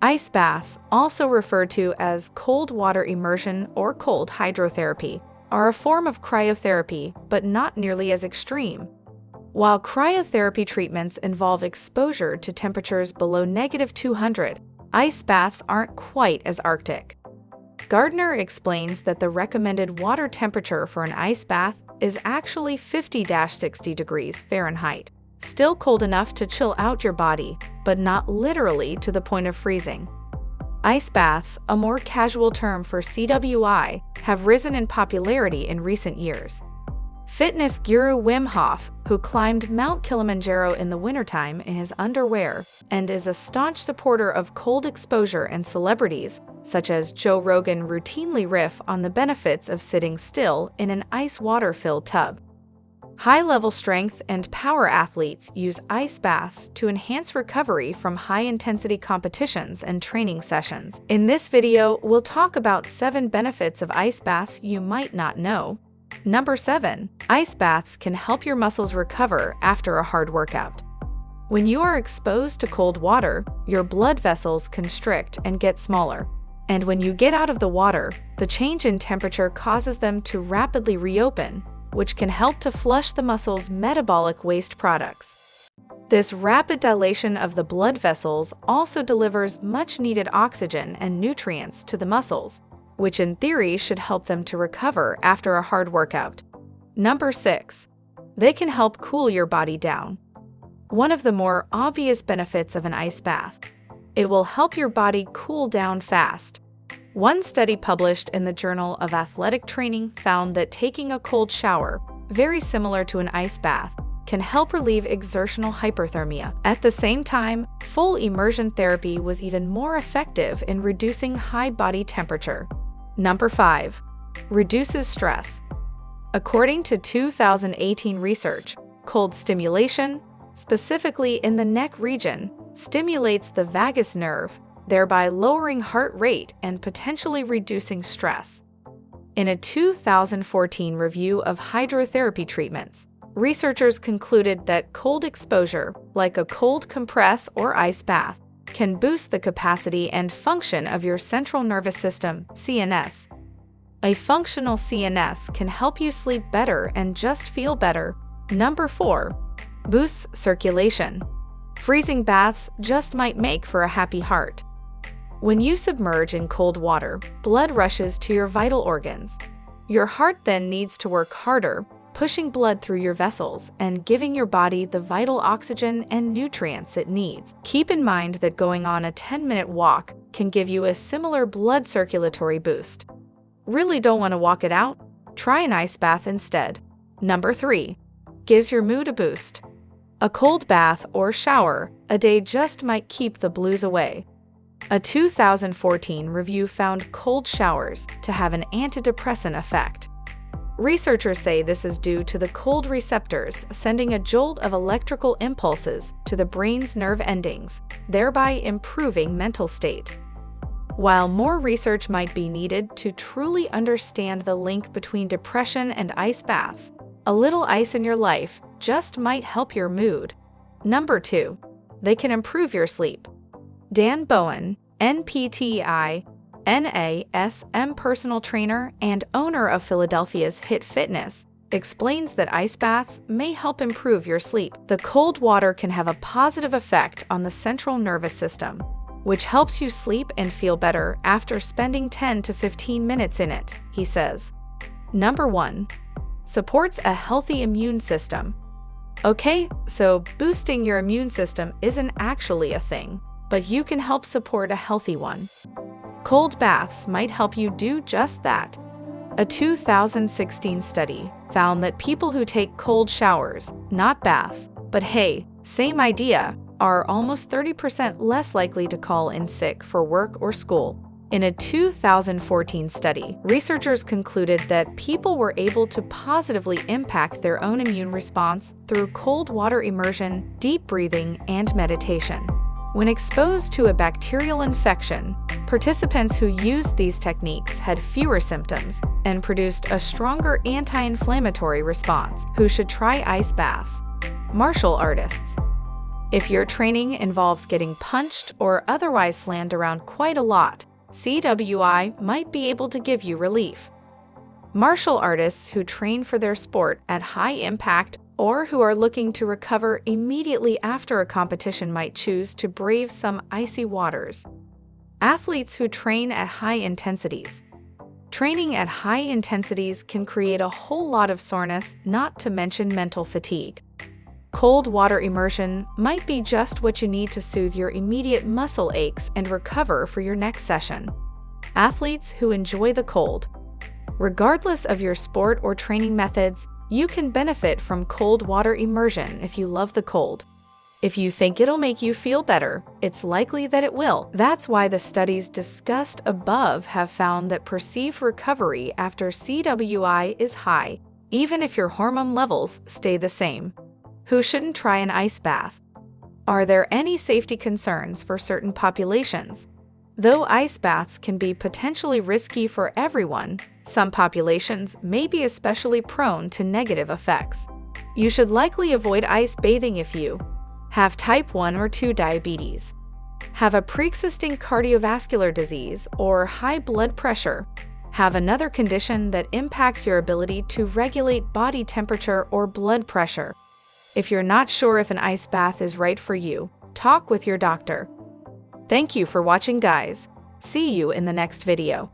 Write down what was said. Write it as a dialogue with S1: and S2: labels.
S1: Ice baths, also referred to as cold water immersion or cold hydrotherapy, are a form of cryotherapy, but not nearly as extreme. While cryotherapy treatments involve exposure to temperatures below -200, ice baths aren't quite as Arctic. Gardner explains that the recommended water temperature for an ice bath is actually 50–60 degrees Fahrenheit, still cold enough to chill out your body, but not literally to the point of freezing. Ice baths, a more casual term for CWI, have risen in popularity in recent years. Fitness guru Wim Hof, who climbed Mount Kilimanjaro in the wintertime in his underwear and is a staunch supporter of cold exposure, and celebrities such as Joe Rogan routinely riff on the benefits of sitting still in an ice water-filled tub. High-level strength and power athletes use ice baths to enhance recovery from high-intensity competitions and training sessions. In this video, we'll talk about 7 benefits of ice baths you might not know. Number 7. Ice baths can help your muscles recover after a hard workout. When you are exposed to cold water, your blood vessels constrict and get smaller. And when you get out of the water, the change in temperature causes them to rapidly reopen, which can help to flush the muscle's metabolic waste products. This rapid dilation of the blood vessels also delivers much-needed oxygen and nutrients to the muscles, which in theory should help them to recover after a hard workout. Number 6. They can help cool your body down. One of the more obvious benefits of an ice bath. It will help your body cool down fast. One study published in the Journal of Athletic Training found that taking a cold shower, very similar to an ice bath, can help relieve exertional hyperthermia. At the same time, full immersion therapy was even more effective in reducing high body temperature. Number 5. Reduces stress. According to 2018 research, cold stimulation, specifically in the neck region, stimulates the vagus nerve, thereby lowering heart rate and potentially reducing stress. In a 2014 review of hydrotherapy treatments, researchers concluded that cold exposure, like a cold compress or ice bath, can boost the capacity and function of your central nervous system, CNS. A functional CNS can help you sleep better and just feel better. Number 4. Boosts circulation. Freezing baths just might make for a happy heart. When you submerge in cold water, blood rushes to your vital organs. Your heart then needs to work harder, pushing blood through your vessels and giving your body the vital oxygen and nutrients it needs. Keep in mind that going on a 10-minute walk can give you a similar blood circulatory boost. Really don't want to walk it out? Try an ice bath instead. Number 3. Gives your mood a boost. A cold bath or shower a day just might keep the blues away. A 2014 review found cold showers to have an antidepressant effect. Researchers say this is due to the cold receptors sending a jolt of electrical impulses to the brain's nerve endings, thereby improving mental state. While more research might be needed to truly understand the link between depression and ice baths, a little ice in your life just might help your mood. Number 2. They can improve your sleep. Dan Bowen, NPTEI, NASM personal trainer and owner of Philadelphia's Hit Fitness, explains that ice baths may help improve your sleep. The cold water can have a positive effect on the central nervous system, which helps you sleep and feel better after spending 10 to 15 minutes in it, he says. Number 1. Supports a healthy immune system. Okay, so boosting your immune system isn't actually a thing, but you can help support a healthy one. Cold baths might help you do just that. A 2016 study found that people who take cold showers, not baths, but hey, same idea, are almost 30% less likely to call in sick for work or school. In a 2014 study, researchers concluded that people were able to positively impact their own immune response through cold water immersion, deep breathing, and meditation. When exposed to a bacterial infection, participants who used these techniques had fewer symptoms and produced a stronger anti-inflammatory response. Who should try ice baths? Martial artists. If your training involves getting punched or otherwise slammed around quite a lot, CWI might be able to give you relief. Martial artists who train for their sport at high impact or who are looking to recover immediately after a competition might choose to brave some icy waters. Athletes who train at high intensities. Training at high intensities can create a whole lot of soreness, not to mention mental fatigue. Cold water immersion might be just what you need to soothe your immediate muscle aches and recover for your next session. Athletes who enjoy the cold. Regardless of your sport or training methods, you can benefit from cold water immersion if you love the cold. If you think it'll make you feel better, it's likely that it will. That's why the studies discussed above have found that perceived recovery after CWI is high, even if your hormone levels stay the same. Who shouldn't try an ice bath? Are there any safety concerns for certain populations? Though ice baths can be potentially risky for everyone, some populations may be especially prone to negative effects. You should likely avoid ice bathing if you have type 1 or 2 diabetes, have a pre-existing cardiovascular disease or high blood pressure, have another condition that impacts your ability to regulate body temperature or blood pressure. If you're not sure if an ice bath is right for you, talk with your doctor. Thank you for watching, guys. See you in the next video.